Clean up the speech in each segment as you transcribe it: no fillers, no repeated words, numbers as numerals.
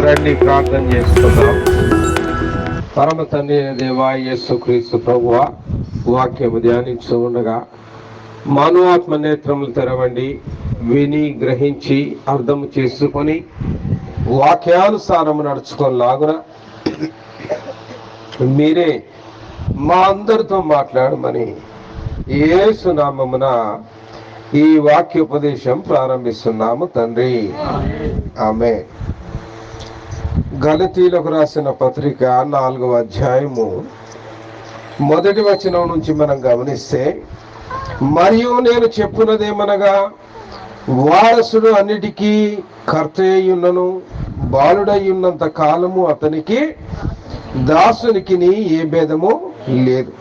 రండి ప్రార్థన చేసుకుందాం. పరమ తండ్రి దేవా యేసుక్రీస్తు ప్రభువా, వాక్యము ధ్యానించు ఉండగా మానవాత్మ నేత్రములు తెరవండి. విని గ్రహించి అర్థం చేసుకొని వాక్యానుసారము నడుచుకోలాగున మీరే మా అందరితో మాట్లాడమని యేసు నామమున ఈ వాక్యోపదేశం ప్రారంభిస్తున్నాము తండ్రి, ఆమేన్. గలతీలకు రాసిన పత్రిక 4వ అధ్యాయము 1వ వచనం నుంచి మనం గమనిస్తే, మరియు నేను చెప్పున్నదేమనగా, వారసుడు అన్నిటికీ కర్త అయ్యున్నను, బాలుడయ్యున్నంత కాలము అతనికి దాసునికి ఏ భేదము లేదు.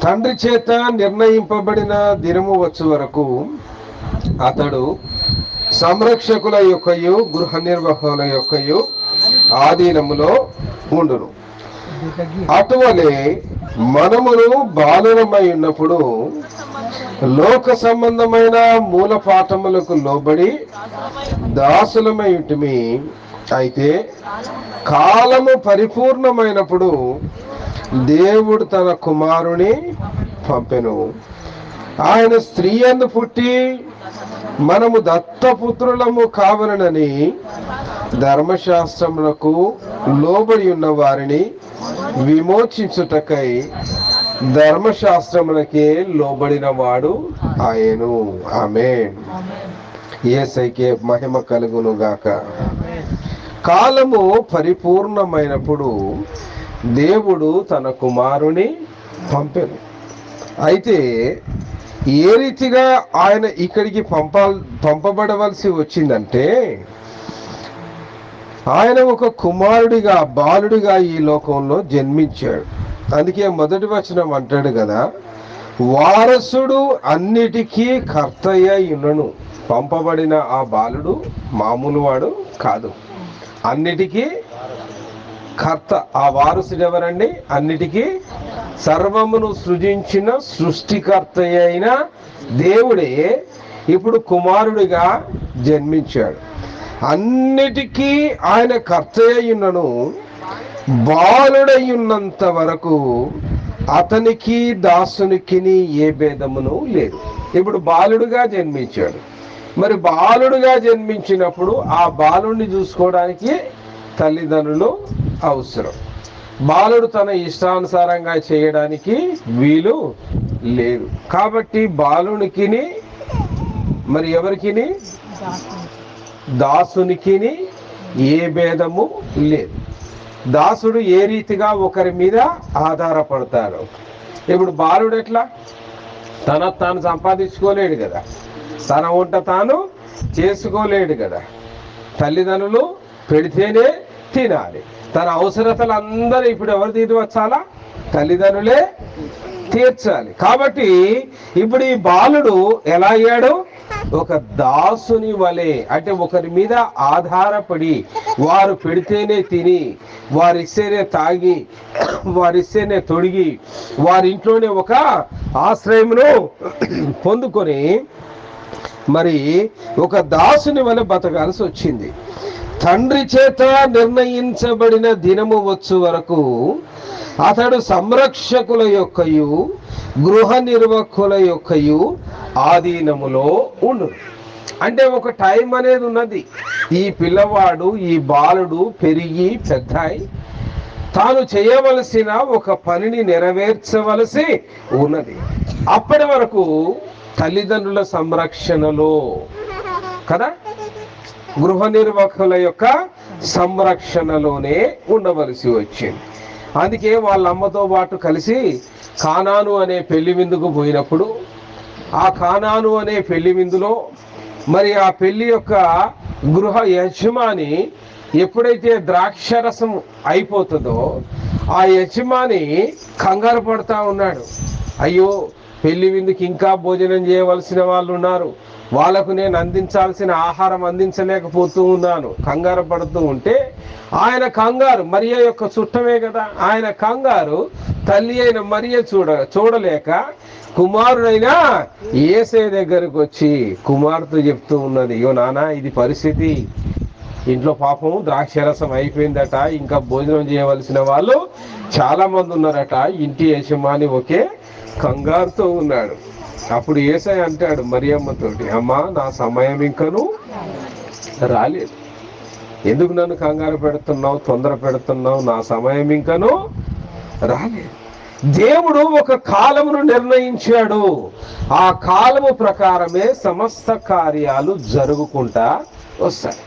తండ్రి చేత నిర్ణయింపబడిన దినము వచ్చు వరకు అతడు సంరక్షకుల యొక్కయు గృహ నిర్వాహకుల యొక్కయు ఆధీనములో ఉండును. అటువలే మనమును బాలురమై ఉన్నప్పుడు లోక సంబంధమైన మూల పాఠములకు లోబడి దాసులమై ఉంటిమి. అయితే కాలము పరిపూర్ణమైనప్పుడు దేవుడు తన కుమారుని పంపెను. ఆయన స్త్రీ యందు పుట్టి మనము దత్తపుత్రులము కావలనని ధర్మశాస్త్రములకు లోబడి ఉన్న వారిని విమోచించుటకై ధర్మశాస్త్రములకే లోబడిన వాడు ఆయను. ఆమేన్. యేసయ్యకే మహిమ కలుగును గాక. కాలము పరిపూర్ణమైనప్పుడు దేవుడు తన కుమారుని పంపెను. అయితే ఏ రీతిగా ఆయన ఇక్కడికి పంపబడవలసి వచ్చిందంటే, ఆయన ఒక కుమారుడిగా, బాలుడిగా ఈ లోకంలో జన్మించాడు. అందుకే మొదటి వచనం అంటాడు కదా, వారసుడు అన్నిటికీ కర్తయ్య యున్నను. పంపబడిన ఆ బాలుడు మామూలు వాడు కాదు, అన్నిటికీ కర్త. ఆ వారసుడు ఎవరండి? అన్నిటికీ సర్వమును సృజించిన సృష్టికర్త అయిన దేవుడే ఇప్పుడు కుమారుడిగా జన్మించాడు. అన్నిటికీ ఆయన కర్త అయ్యున్నను, బాలుడయ్యున్నంత వరకు అతనికి దాసునికి ఏ భేదమును లేదు. ఇప్పుడు బాలుడుగా జన్మించాడు. మరి బాలుడుగా జన్మించినప్పుడు ఆ బాలుడిని చూసుకోవడానికి తల్లిదండ్రులు అవసరం. బాలుడు తన ఇష్టానుసారంగా చేయడానికి వీలు లేదు. కాబట్టి బాలునికి మరి ఎవరికి, దాసునికి ఏ భేదము లేదు. దాసుడు ఏ రీతిగా ఒకరి మీద ఆధారపడతాడు. ఇప్పుడు బాలుడు ఎట్లా? తాను సంపాదించుకోలేడు కదా, తన వంట తాను చేసుకోలేడు కదా, తల్లిదండ్రులు పెడితేనే తినాలి. తన అవసరతలు అందరూ ఇప్పుడు ఎవరు తీర్చవచ్చాలా? తల్లిదండ్రులే తీర్చాలి. కాబట్టి ఇప్పుడు ఈ బాలుడు ఎలా అయ్యాడు? ఒక దాసుని వలె, అంటే ఒకరి మీద ఆధారపడి వారు పెడితేనే తిని, వారిస్తేనే తాగి, వారిస్తేనే తొడిగి, వారింట్లోనే ఒక ఆశ్రయమును పొందుకొని మరి ఒక దాసుని వలె బతకాల్సి వచ్చింది. తండ్రి చేత నిర్ణయించబడిన దినము వచ్చు వరకు అతడు సంరక్షకుల యొక్కయు గృహ నిర్వాహకుల యొక్కయు ఆధీనములో ఉండు. అంటే ఒక టైం అనేది ఉన్నది. ఈ పిల్లవాడు, ఈ బాలుడు పెరిగి పెద్దాయి తాను చేయవలసిన ఒక పనిని నెరవేర్చవలసి ఉన్నది. అప్పటి వరకు తల్లిదండ్రుల సంరక్షణలో కదా, గృహ నిర్వాహకుల యొక్క సంరక్షణలోనే ఉండవలసి వచ్చింది. అందుకే వాళ్ళ అమ్మతో పాటు కలిసి కానాను అనే పెళ్లి విందుకు పోయినప్పుడు, ఆ కానాను అనే పెళ్లి విందులో మరి ఆ పెళ్లి యొక్క గృహ యజమాని ఎప్పుడైతే ద్రాక్షరసం అయిపోతుందో ఆ యజమాని కంగారు పడతా ఉన్నాడు. అయ్యో, పెళ్లి విందుకి ఇంకా భోజనం చేయవలసిన వాళ్ళు ఉన్నారు, వాళ్ళకు నేను అందించాల్సిన ఆహారం అందించలేకపోతూ ఉన్నాను, కంగారు పడుతూ ఉంటే ఆయన కంగారు, మరియ యొక్క చుట్టమే కదా, ఆయన కంగారు తల్లి అయిన మరియ చూడలేక కుమారుడైనా యేసే దగ్గరకు వచ్చి కుమార్తె చెప్తూ ఉన్నది, యో నానా ఇది పరిస్థితి, ఇంట్లో పాపం ద్రాక్షరసం అయిపోయిందట, ఇంకా భోజనం చేయవలసిన వాళ్ళు చాలా మంది ఉన్నారట. ఇంటి యజమాని ఒకే కంగారుతో ఉన్నాడు. అప్పుడు యేసయ్య అంటాడు మరియమ్మతోటి, అమ్మా నా సమయం ఇంకను రాలేదు, ఎందుకు నన్ను కంగారు పెడుతున్నావు, తొందర పెడుతున్నావు, నా సమయం ఇంకను రాలేదు. దేవుడు ఒక కాలమును నిర్ణయించాడు, ఆ కాలము ప్రకారమే సమస్త కార్యాలు జరుగుకుంటా వస్తాయి.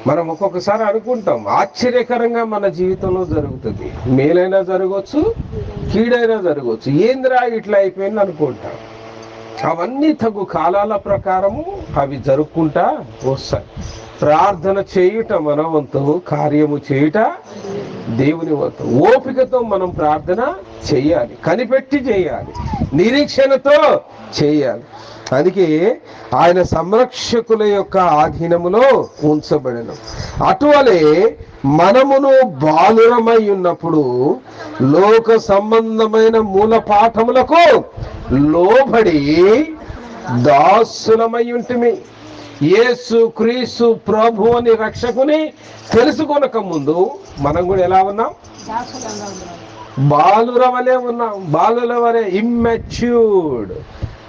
మనం ఒక్కొక్కసారి అనుకుంటాం ఆశ్చర్యకరంగా మన జీవితంలో జరుగుతుంది, మేలైనా జరగవచ్చు, కీడైనా జరగవచ్చు, ఏందిరా ఇట్లా అయిపోయింది అనుకుంటాం. అవన్నీ తగు కాలాల ప్రకారము అవి జరుపుకుంటా వస్తాయి. ప్రార్థన చేయుట మన వంతు, కార్యము చేయుట దేవుని వంతు. ఓపికతో మనం ప్రార్థన చేయాలి, కనిపెట్టి చేయాలి, నిరీక్షణతో చేయాలి. అందుకే ఆయన సంరక్షకుల యొక్క ఆధీనములో ఉంచబడను. అటువలే మనమును బాలురమై ఉన్నప్పుడు లోక సంబంధమైన మూల పాఠములకు లోబడి దాసులమై ఉంటిమి. యేసు క్రీస్తు ప్రభు అని రక్షకుని తెలుసుకొనక ముందు మనం కూడా ఎలా ఉన్నాం? బాలుర వలె ఉన్నాం. బాలుల వలె, ఇమ్మెచ్యూర్డ్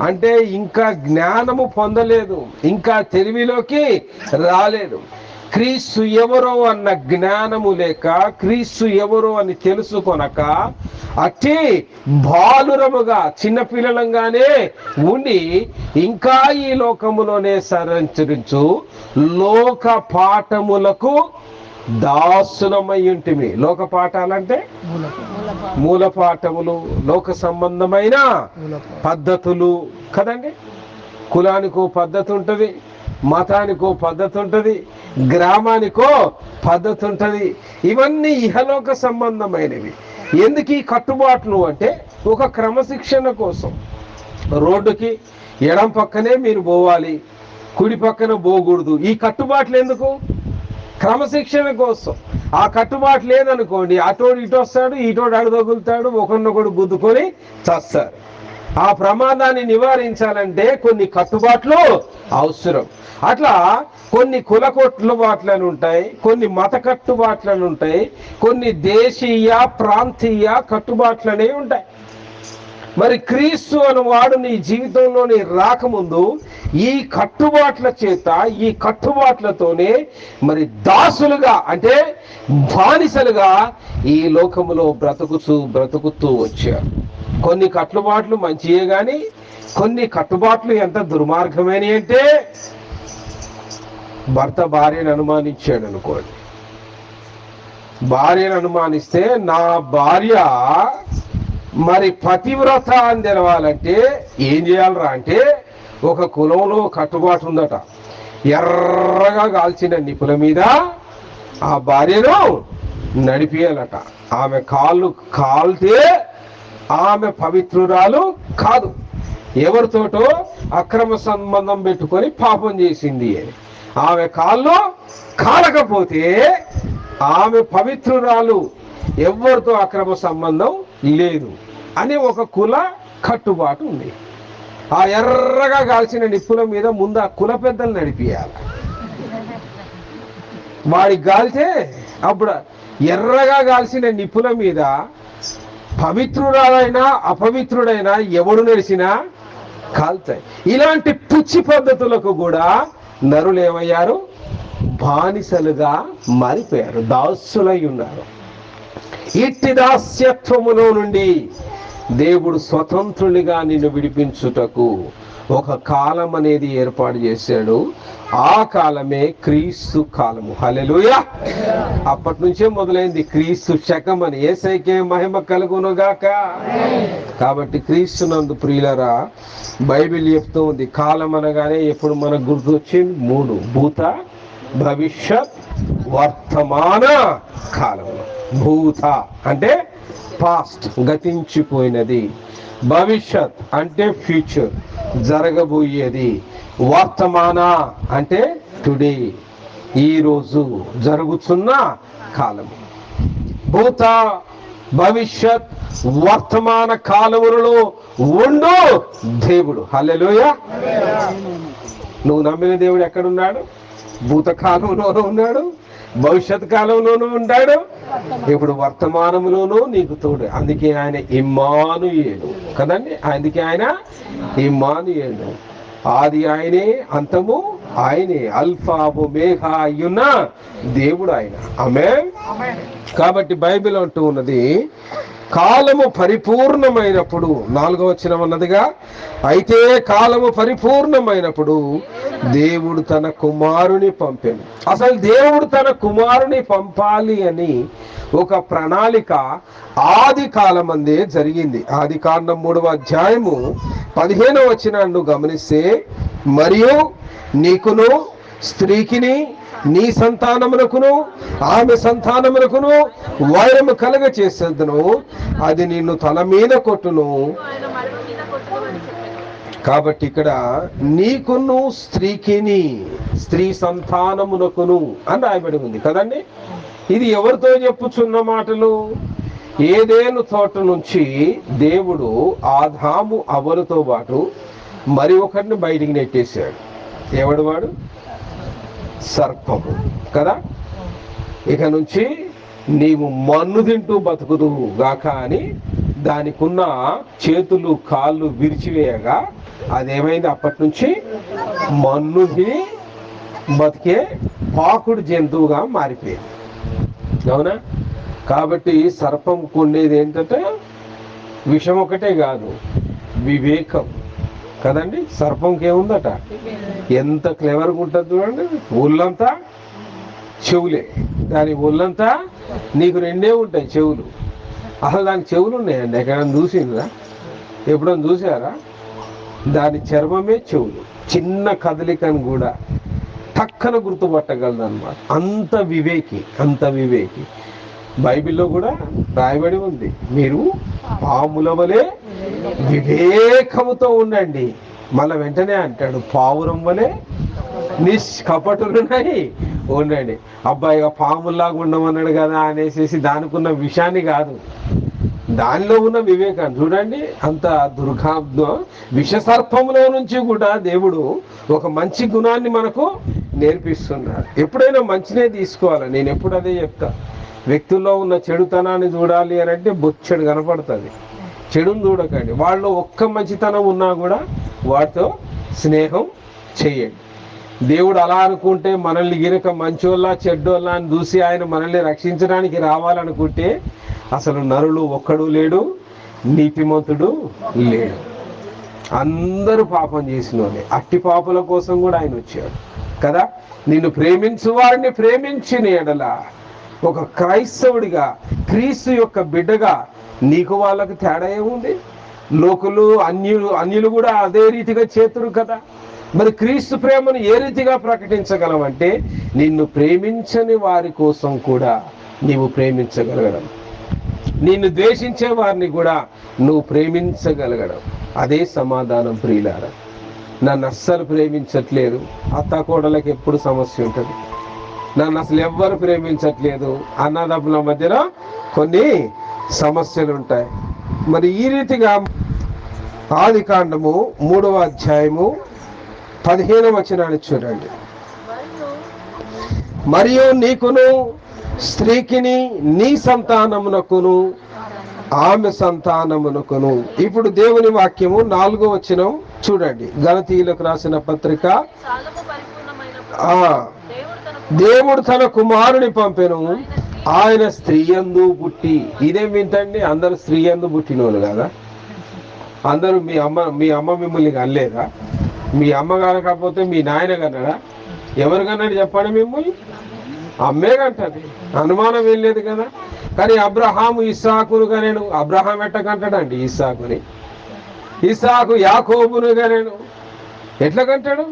అంటే ఇంకా జ్ఞానము పొందలేదు, ఇంకా తెలివిలోకి రాలేదు. క్రీస్తు ఎవరో అన్న జ్ఞానము లేక, క్రీస్తు ఎవరో అని తెలుసుకొనక అట్టి బాలురముగా చిన్నపిల్లలంగానే ఉండి ఇంకా ఈ లోకములోనే సంచరించు లోక పాఠములకు దాసులమై ఉంటిమి. లోక పాఠాలంటే మూల పాఠములు, లోక సంబంధమైన పద్ధతులు కదండి. కులానికో పద్ధతి ఉంటుంది, మతానికో పద్ధతి ఉంటుంది, గ్రామానికో పద్ధతి ఉంటుంది. ఇవన్నీ ఇహలోక సంబంధమైనవి. ఎందుకు ఈ కట్టుబాట్లు అంటే ఒక క్రమశిక్షణ కోసం. రోడ్డుకి ఎడం పక్కనే మీరు పోవాలి, కుడి పక్కన పోకూడదు. ఈ కట్టుబాట్లు ఎందుకు? క్రమశిక్షణ కోసం. ఆ కట్టుబాటు లేదనుకోండి, అటోడు ఇటు వస్తాడు, ఇటోడు అడదొగులుతాడు, ఒకరినొకడు గుద్దుకొని చస్తారు. ఆ ప్రమాదాన్ని నివారించాలంటే కొన్ని కట్టుబాట్లు అవసరం. అట్లా కొన్ని కుల కట్టుబాట్లను ఉంటాయి, కొన్ని మత కట్టుబాట్లను ఉంటాయి, కొన్ని దేశీయ ప్రాంతీయ కట్టుబాట్లనే ఉంటాయి. మరి క్రీస్తు అనువాడు నీ జీవితంలోని రాకముందు ఈ కట్టుబాట్ల చేత, ఈ కట్టుబాట్లతోనే మరి దాసులుగా అంటే బానిసలుగా ఈ లోకములో బ్రతుకుతూ వచ్చారు. కొన్ని కట్టుబాట్లు మంచియే గాని కొన్ని కట్టుబాట్లు ఎంత దుర్మార్గమేని అంటే, భర్త భార్యను అనుమానించాడు అనుకోండి. భార్యను అనుమానిస్తే నా భార్య మరి పతివ్రత అని తెలవాలంటే ఏం చేయాలరా అంటే, ఒక కులంలో కట్టుబాటు ఉందట. ఎర్రగా కాల్చిన నిప్పుల మీద ఆ భార్యను నడిపియాలట. ఆమె కాళ్ళు కాల్తే ఆమె పవిత్రురాలు కాదు, ఎవరితోటో అక్రమ సంబంధం పెట్టుకొని పాపం చేసింది అని. ఆమె కాళ్ళు కాలకపోతే ఆమె పవిత్రురాలు, ఎవరితో అక్రమ సంబంధం లేదు అని ఒక కుల కట్టుబాటు ఉంది. ఆ ఎర్రగా కాల్చిన నిప్పుల మీద ముందు ఆ కుల పెద్దలు నడిపియాలి. వాడికి కాల్తే అప్పుడు ఎర్రగా కాల్చిన నిప్పుల మీద పవిత్రురాలైనా అపవిత్రుడైనా ఎవడు నడిచినా కాల్తాయి. ఇలాంటి పుచ్చి పద్ధతులకు కూడా నరులు ఏమయ్యారు? బానిసలుగా మారిపోయారు, దాసులై ఉన్నారు. ఇట్టి దాస్యత్వములో నుండి దేవుడు స్వతంత్రునిగా నిన్ను విడిపించుటకు ఒక కాలం అనేది ఏర్పాటు చేశాడు. ఆ కాలమే క్రీస్తు కాలము. హల్లెలూయా. అప్పటి నుంచే మొదలైంది క్రీస్తు శకం అని. యేసయ్యకే మహిమ కలుగునుగాక. కాబట్టి క్రీస్తు నందు ప్రియులరా, బైబిల్ చెప్తూ ఉంది కాలం అనగానే ఎప్పుడు మనకు గుర్తొచ్చింది? 3: భూత, భవిష్యత్, వర్తమాన కాలము. భూత అంటే పాస్ట్, గతించిపోయినది. భవిష్యత్ అంటే ఫ్యూచర్, జరగబోయేది. వర్తమాన అంటే టుడే, ఈరోజు జరుగుతున్న కాలము. భూత, భవిష్యత్, వర్తమాన కాలములలో ఉండు దేవుడు. హల్లెలూయా. నువ్వు నమ్మిన దేవుడు ఎక్కడున్నాడు? భూతకాలంలోనూ ఉన్నాడు, భవిష్యత్ కాలంలోనూ ఉన్నాడు, ఇప్పుడు వర్తమానంలోనూ నీకు తోడు. అందుకే ఆయన ఇమ్మానుయేలు కదండి. అందుకే ఆయన ఇమ్మానుయేలు. ఆది ఆయనే, అంతము ఆయనే, అల్ఫా ఒమేగా అయ్యున్న దేవుడు ఆయన. ఆమేన్. కాబట్టి బైబిల్ అంటూ ఉన్నది, కాలము పరిపూర్ణమైనప్పుడు, 4వ వచనం అన్నదిగా, అయితే కాలము పరిపూర్ణమైనప్పుడు దేవుడు తన కుమారుని పంపాను. అసలు దేవుడు తన కుమారుని పంపాలి అని ఒక ప్రణాళిక ఆది కాలమందే జరిగింది. ఆది కాండం 3వ అధ్యాయము 15వ వచనాన్ని గమనిస్తే, మరియు నీకును స్త్రీకిని నీ సంతానమునకును ఆమె సంతానమునకును వైరము కలగ చేసేదను, అది నిన్ను తల మీద కొట్టును. కాబట్టి ఇక్కడ నీకును స్త్రీకిని, స్త్రీ సంతానమునకును అని రాయబడి ఉంది కదండి. ఇది ఎవరితో చెప్పుచున్న మాటలు? ఏదేను తోట నుంచి దేవుడు ఆదాము అవ్వలతో పాటు మరి ఒకరిని బయటికి నెట్టేశాడు. ఎవడు వాడు? సర్పము కదా. ఇక నుంచి నీవు మన్ను తింటూ బతుకుదువు గాక అని దానికున్న చేతులు కాళ్ళు విరిచివేయగా అదేమైంది? అప్పటి నుంచి మన్ను తిని బతికే పాకుడు జంతువుగా మారిపోయింది. అవునా? కాబట్టి సర్పం కొనేది ఏంటంటే విషం ఒకటే కాదు, వివేకం కదండి. సర్పంకి ఏముందట? ఎంత క్లెవర్గా ఉంటుంది చూడండి. ఒళ్ళంతా చెవులే, దాని ఒళ్ళంతా నీకు రెండే ఉంటాయి చెవులు. అసలు దానికి చెవులు ఉన్నాయండి? ఎక్కడైనా చూసిందా? ఎప్పుడైనా చూసారా? దాని చర్మమే చెవులు. చిన్న కదలికను కూడా టక్కన గుర్తుపట్టగలదు అన్నమాట. అంత వివేకి, అంత వివేకి. బైబిల్లో కూడా రాయబడి ఉంది, మీరు పాముల వలె వివేకముతో ఉండండి. మళ్ళీ వెంటనే అంటాడు, పావురం వలె నిష్కపటులున్నాయి ఉండండి. అబ్బాయిగా పాముల్లాగా ఉండమన్నాడు కదా అనేసి దానికున్న విషయాన్ని కాదు, దానిలో ఉన్న వివేకాన్ని చూడండి. అంత విషసర్పములో నుంచి కూడా దేవుడు ఒక మంచి గుణాన్ని మనకు నేర్పిస్తున్నాడు. ఎప్పుడైనా మంచినే తీసుకోవాలి. నేను ఎప్పుడు అదే చెప్తా, వ్యక్తుల్లో ఉన్న చెడుతనాన్ని చూడాలి అని అంటే బొచ్చెడు కనపడుతుంది. చెడును చూడకండి. వాళ్ళు ఒక్క మంచితనం ఉన్నా కూడా వాటితో స్నేహం చేయండి. దేవుడు అలా అనుకుంటే మనల్ని గినక మంచోళ్ళ చెడ్డోళ్ళ అని చూసి ఆయన మనల్ని రక్షించడానికి రావాలనుకుంటే అసలు నరులు ఒక్కడు లేడు, నీతిమంతుడు లేడు. అందరూ పాపం చేసిన వాళ్ళే. అట్టి పాపుల కోసం కూడా ఆయన వచ్చాడు కదా. నిన్ను ప్రేమించు వారిని ప్రేమించిన ఎడల, ఒక క్రైస్తవుడిగా క్రీస్తు యొక్క బిడ్డగా నీకు వాళ్ళకు తేడా ఏముంది? లోకులు అన్యులు కూడా అదే రీతిగా చేతురు కదా. మరి క్రీస్తు ప్రేమను ఏ రీతిగా ప్రకటించగలవంటే నిన్ను ప్రేమించని వారి కోసం కూడా నీవు ప్రేమించగలగడం, నిన్ను ద్వేషించే వారిని కూడా నువ్వు ప్రేమించగలగడం. అదే సమాధానం ప్రియులారా. నన్ను అస్సలు ప్రేమించట్లేదు, అత్తాకోడలకు ఎప్పుడు సమస్య ఉంటుంది. నన్ను అసలు ఎవ్వరు ప్రేమించట్లేదు, అన్నదమ్ముల మధ్యలో కొన్ని సమస్యలు ఉంటాయి. మరి ఈ రీతిగా ఆది కాండము 3వ అధ్యాయము 15వ వచనాన్ని చూడండి. మరియు నీకును స్త్రీకిని నీ సంతానమునకును ఆమె సంతానమునకును. ఇప్పుడు దేవుని వాక్యము 4వ వచనం చూడండి. గలతీయులకు రాసిన పత్రిక, దేవుడు తన కుమారుని పంపెను, ఆయన స్త్రీ యందు పుట్టి. ఇదేం వింతండి? అందరు స్త్రీ యందు పుట్టినోళ్ళు కదా. అందరూ మీ అమ్మ మిమ్మల్ని కనలేదా? మీ అమ్మ కనకపోతే మీ నాయన కన్నాడా? ఎవరు కన్నాడు చెప్పండి? మిమ్మల్ని అమ్మే కంటది, అనుమానం ఏం లేదు కదా. కానీ అబ్రహాము ఇస్సాకును కనేను. అబ్రహాం ఎట్ట కంటాడండి ఇస్సాకుని? ఇస్సాకు యాకోబును కనేను. ఎట్లా కంటాడు?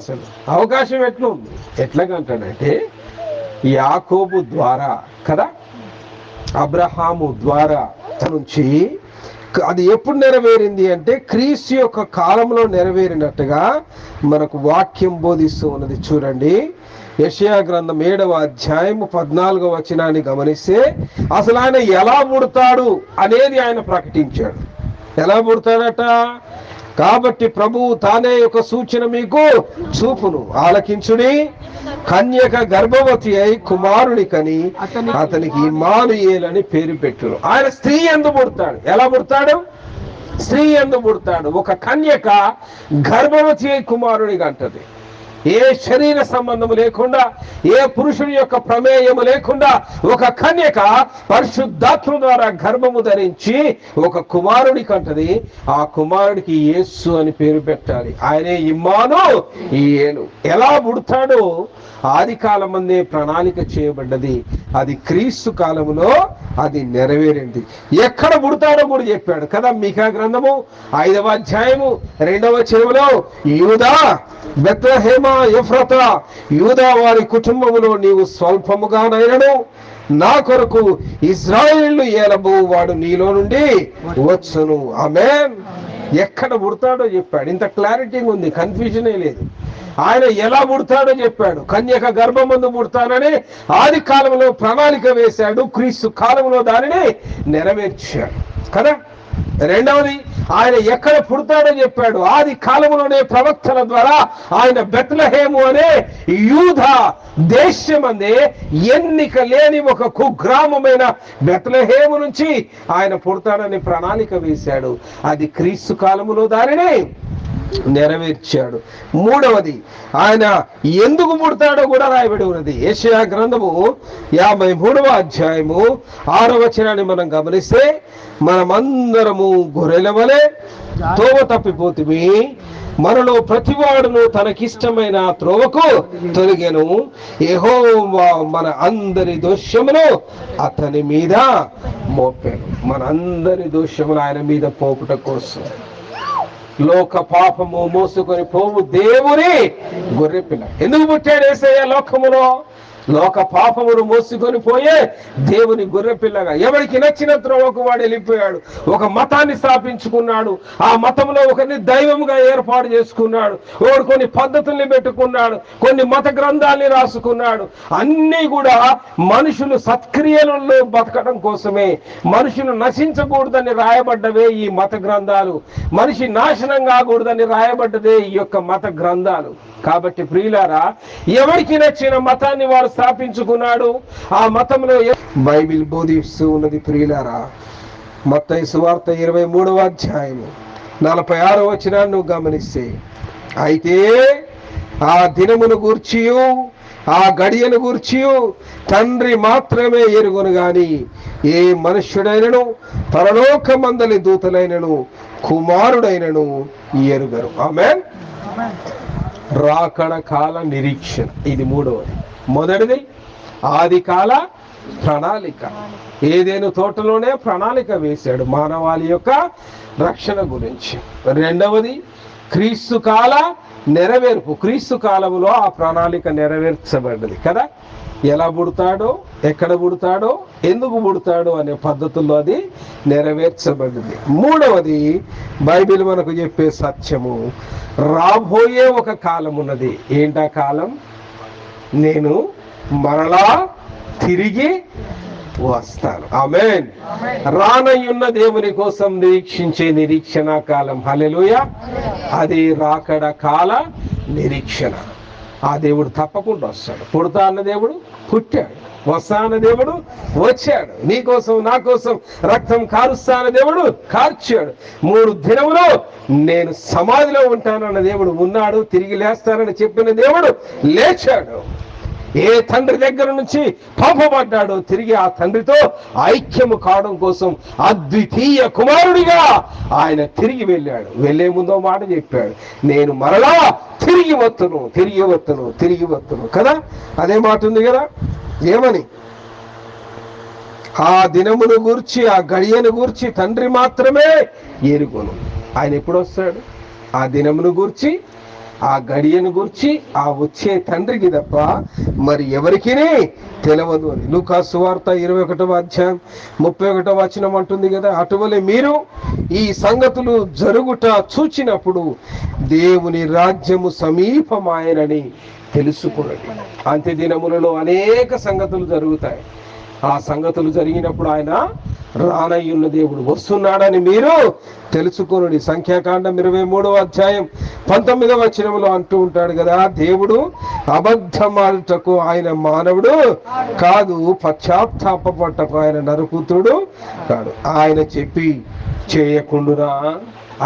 అసలు అవకాశం ఎట్లా ఉంది? ఎట్లా కంటాడంటే యాకోబు ద్వారా కదా, అబ్రహాము ద్వారా నుంచి. అది ఎప్పుడు నెరవేరింది అంటే క్రీస్తు యొక్క కాలంలో నెరవేరినట్టుగా మనకు వాక్యం బోధిస్తూ ఉన్నది. చూడండి, యెషయా గ్రంథం 7వ అధ్యాయము 14వ వచనాన్ని గమనిస్తే అసలు ఆయన ఎలా పుడతాడు అనేది ఆయన ప్రకటించాడు. ఎలా పుడతాడట? కాబట్టి ప్రభువు తానే ఒక సూచన మీకు చూపును. ఆలకించుడి, కన్యక గర్భవతి అయి కుమారుని కని అతనికి ఇమ్మానుయేలని పేరు పెట్టును. ఆయన స్త్రీ యందు పుడతాడు. ఎలా పుడతాడు? స్త్రీ యందు పుడతాడు. ఒక కన్యక గర్భవతి అయి కుమారునిగా అంటది. ఏ శరీర సంబంధము లేకుండా, ఏ పురుషుని యొక్క ప్రమేయము లేకుండా ఒక కన్యక పరిశుద్ధాత్మ ద్వారా గర్భము ధరించి ఒక కుమారుని కంటది. ఆ కుమారుడికి యేసు అని పేరు పెట్టాలి. ఆయనే ఇమ్మానుయేలు. ఎలా పుడతాడో ఆది కాలమందే ప్రణాళిక చేయబడ్డది. అది క్రీస్తు కాలములో అది నెరవేరింది. ఎక్కడ పుడతాడో కూడా చెప్పాడు కదా. మీకా గ్రంథము 5వ అధ్యాయము 2వ వచనములో, యూదా బెత్లెహేమ ఎఫ్రాతా, యూదా వారి కుటుంబములో నీవు స్వల్పముగానైనను నా కొరకు ఇశ్రాయేలు ఏలబో వాడు నీలో నుండి వచ్చును. ఆమేన్. ఎక్కడ పుడతాడో చెప్పాడు. ఇంత క్లారిటీగా ఉంది, కన్ఫ్యూజనే లేదు. ఆయన ఎలా పుడతాడో చెప్పాడు. కన్యక గర్భమందు పుడతానని ఆది కాలంలో ప్రణాళిక వేశాడు. క్రీస్తు కాలంలో దానిని నెరవేర్చాడు కదా. రెండవది, ఆయన ఎక్కడ పుడతాడో చెప్పాడు. ఆది కాలంలోనే ప్రవక్తల ద్వారా ఆయన బెత్లెహేము అనే యూదా దేశమందే ఎన్నిక లేని ఒక కుగ్రామమైన బెత్లెహేము నుంచి ఆయన పుడతాడని ప్రణాళిక వేశాడు. అది క్రీస్తు కాలములో దానిని నెరవేర్చాడు. మూడవది, ఆయన ఎందుకు పుడతాడో కూడా రాయబడి ఉన్నది. యెషయా గ్రంథము 53వ అధ్యాయము 6వ వచనాన్ని మనం గమనిస్తే, మనమందరము గొర్రెల వలె తోవ తప్పిపోతిమి, మనలో ప్రతివాడును తనకిష్టమైన త్రోవకు తొలగెను, యెహోవా మన అందరి దోషమును అతని మీద మోపాను. మన అందరి దోషములు ఆయన మీద పోపుట కోసం లోక పాపము మోసుకొని పోవు దేవుని గొర్రెపిల్ల. ఎందుకు పుట్టాడు యేసయ్య లోకములో? లోక పాపమును మోసుకొని పోయే దేవుని గొర్రెపిల్లగా. ఎవరికి నచ్చిన త్రోవకు వాడు వెళ్ళిపోయాడు. ఒక మతాన్ని స్థాపించుకున్నాడు. ఆ మతంలో ఒకరిని దైవముగా ఏర్పాటు చేసుకున్నాడు. ఒకడు కొన్ని పద్ధతుల్ని పెట్టుకున్నాడు, కొన్ని మత గ్రంథాలని రాసుకున్నాడు. అన్నీ కూడా మనుషులు సత్క్రియలలో బతకడం కోసమే. మనుషులు నశించకూడదని రాయబడ్డవే ఈ మత గ్రంథాలు. మనిషి నాశనం కాకూడదని రాయబడ్డదే ఈ యొక్క మత గ్రంథాలు. కాబట్టి ప్రియులారా, ఎవరికి నచ్చిన మతాన్ని వాడు స్థాపించుకున్నాడు. ఆ మతంలో బైబిల్ బోధిస్తూ ఉన్నది. ప్రియులారా, మత్తయి సువార్త 23వ అధ్యాయము 46వ వచనాన్ని నువ్వు గమనిస్తే, అయితే ఆ దినమును గూర్చియు ఆ గడియను గూర్చియు తండ్రి మాత్రమే ఎరుగును గాని ఏ మనుష్యుడైనను పరలోకమందలి దూతలైనను కుమారుడైనను ఎరుగరు. ఆమేన్. రాకడ కాల నిరీక్షణ, ఇది మూడవది. మొదటిది ఆది కాల ప్రణాళిక. ఏదేను తోటలోనే ప్రణాళిక వేశాడు మానవాళి యొక్క రక్షణ గురించి. రెండవది క్రీస్తు కాల నెరవేర్పు. క్రీస్తు కాలంలో ఆ ప్రణాళిక నెరవేర్చబడ్డది కదా. ఎలా పుడతాడో, ఎక్కడ పుడతాడో, ఎందుకు పుడతాడో అనే పద్ధతుల్లో అది నెరవేర్చబడింది. మూడవది, బైబిల్ మనకు చెప్పే సత్యము, రాబోయే ఒక కాలం ఉన్నది. ఏంటా కాలం? నేను మరలా తిరిగి వస్తాను. ఆమేన్. రానయ్యున్న దేవుని కోసం నిరీక్షించే నిరీక్షణ కాలం. హల్లెలూయా. అది రాకడ కాల నిరీక్షణ. ఆ దేవుడు తప్పకుండా వస్తాడు. పుడతా అన్న దేవుడు పుట్టాడు, వస్తా అన్న దేవుడు వచ్చాడు. నీ కోసం నా కోసం రక్తం కారుస్తా అన్న దేవుడు కార్చాడు. 3 దినములు నేను సమాధిలో ఉంటానన్న దేవుడు ఉన్నాడు. తిరిగి లేస్తానని చెప్పిన దేవుడు లేచాడు. ఏ తండ్రి దగ్గర నుంచి పంపబడ్డాడో తిరిగి ఆ తండ్రితో ఐక్యము కావడం కోసం అద్వితీయ కుమారుడిగా ఆయన తిరిగి వెళ్ళాడు. వెళ్లే ముందో మాట చెప్పాడు, నేను మరలా తిరిగి వత్తును కదా. అదే మాట ఉంది కదా. ఏమని? ఆ దినమును గూర్చి ఆ గడియను గూర్చి తండ్రి మాత్రమే ఎరుగును. ఆయన ఎప్పుడు వస్తాడు? ఆ దినమును గూర్చి ఆ గడియను గూర్చి ఆ వచ్చే తండ్రికి తప్ప మరి ఎవరికి తెలియదు అని లూకా సువార్త 21వ అధ్యాయం 31వ వచనం అంటుంది కదా. అటువలే మీరు ఈ సంగతులు జరుగుట చూచినప్పుడు దేవుని రాజ్యము సమీపమాయనని తెలుసుకునండి. అంత్య దినములలో అనేక సంగతులు జరుగుతాయి. ఆ సంగతులు జరిగినప్పుడు ఆయన రానయ్యున్న దేవుడు వస్తున్నాడని మీరు తెలుసుకొనుడి. సంఖ్యాకాండం 23వ అధ్యాయం 19వ వచనంలో అంటూ ఉంటాడు కదా, దేవుడు అబద్ధమాడుటకు ఆయన మానవుడు కాదు, పశ్చాత్తాపపట్టకు ఆయన నరపుత్రుడు కాడు. ఆయన చెప్పి చేయకుండునా?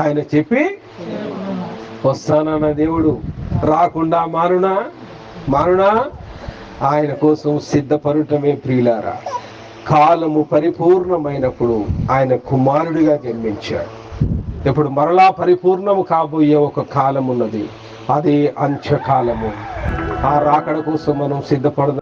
ఆయన చెప్పి వస్తానన్న దేవుడు రాకుండా మానునా? ఆయన కోసం సిద్ధపడటమే ప్రియులారా. కాలము పరిపూర్ణమైనప్పుడు ఆయన కుమారుడిగా జన్మించాడు. ఇప్పుడు మరలా పరిపూర్ణము కాబోయే ఒక కాలం ఉన్నది, అదే అంత్యకాలము. ఆ రాకడ కోసం మనం సిద్ధపడదాం.